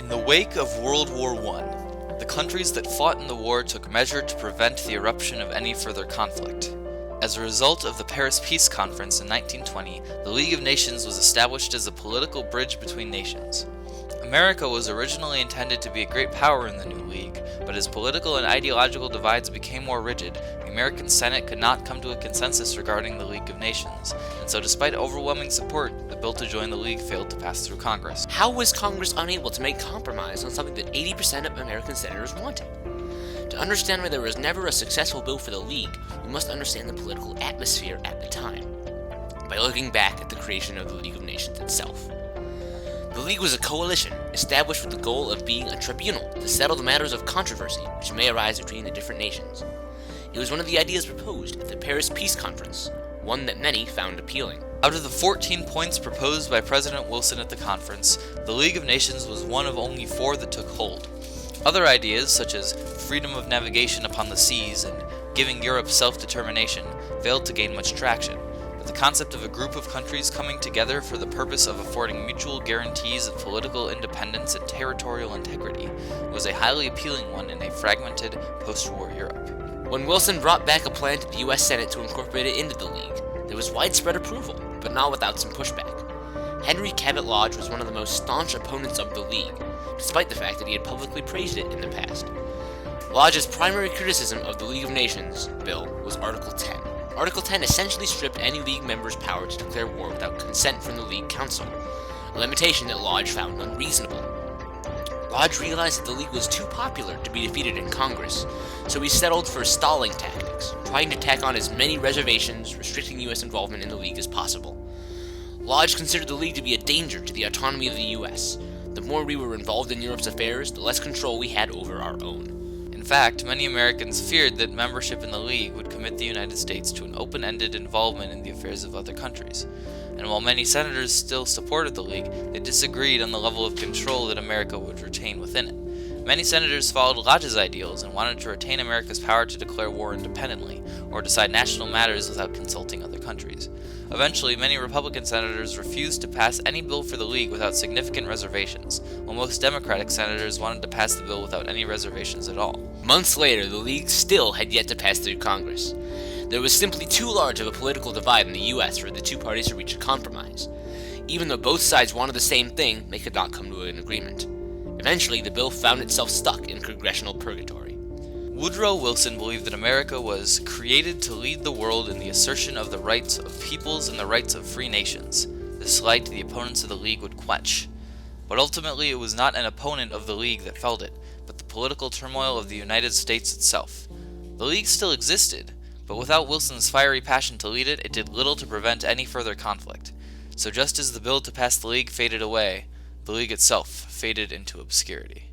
In the wake of World War I, the countries that fought in the war took measure to prevent the eruption of any further conflict. As a result of the Paris Peace Conference in 1920, the League of Nations was established as a political bridge between nations. America was originally intended to be a great power in the new league, but as political and ideological divides became more rigid, the American Senate could not come to a consensus regarding the League of Nations, and so despite overwhelming support, the bill to join the league failed to pass through Congress. How was Congress unable to make compromise on something that 80% of American senators wanted? To understand why there was never a successful bill for the League, we must understand the political atmosphere at the time, by looking back at the creation of the League of Nations itself. The League was a coalition established with the goal of being a tribunal to settle the matters of controversy which may arise between the different nations. It was one of the ideas proposed at the Paris Peace Conference, one that many found appealing. Out of the 14 points proposed by President Wilson at the conference, the League of Nations was one of only 4 that took hold. Other ideas, such as freedom of navigation upon the seas and giving Europe self-determination, failed to gain much traction. The concept of a group of countries coming together for the purpose of affording mutual guarantees of political independence and territorial integrity was a highly appealing one in a fragmented post-war Europe. When Wilson brought back a plan to the U.S. Senate to incorporate it into the League, there was widespread approval, but not without some pushback. Henry Cabot Lodge was one of the most staunch opponents of the League, despite the fact that he had publicly praised it in the past. Lodge's primary criticism of the League of Nations bill was Article 10. Article 10 essentially stripped any League member's power to declare war without consent from the League Council, a limitation that Lodge found unreasonable. Lodge realized that the League was too popular to be defeated in Congress, so he settled for stalling tactics, trying to tack on as many reservations restricting U.S. involvement in the League as possible. Lodge considered the League to be a danger to the autonomy of the U.S. The more we were involved in Europe's affairs, the less control we had over our own. In fact, many Americans feared that membership in the League would commit the United States to an open-ended involvement in the affairs of other countries. And while many senators still supported the League, they disagreed on the level of control that America would retain within it. Many senators followed Lodge's ideals and wanted to retain America's power to declare war independently, or decide national matters without consulting other countries. Eventually, many Republican senators refused to pass any bill for the League without significant reservations, while most Democratic senators wanted to pass the bill without any reservations at all. Months later, the League still had yet to pass through Congress. There was simply too large of a political divide in the U.S. for the two parties to reach a compromise. Even though both sides wanted the same thing, they could not come to an agreement. Eventually, the bill found itself stuck in congressional purgatory. Woodrow Wilson believed that America was created to lead the world in the assertion of the rights of peoples and the rights of free nations. This slight the opponents of the League would quench. But ultimately, it was not an opponent of the League that felled it, but the political turmoil of the United States itself. The League still existed, but without Wilson's fiery passion to lead it, it did little to prevent any further conflict. So just as the bill to pass the League faded away, the League itself faded into obscurity.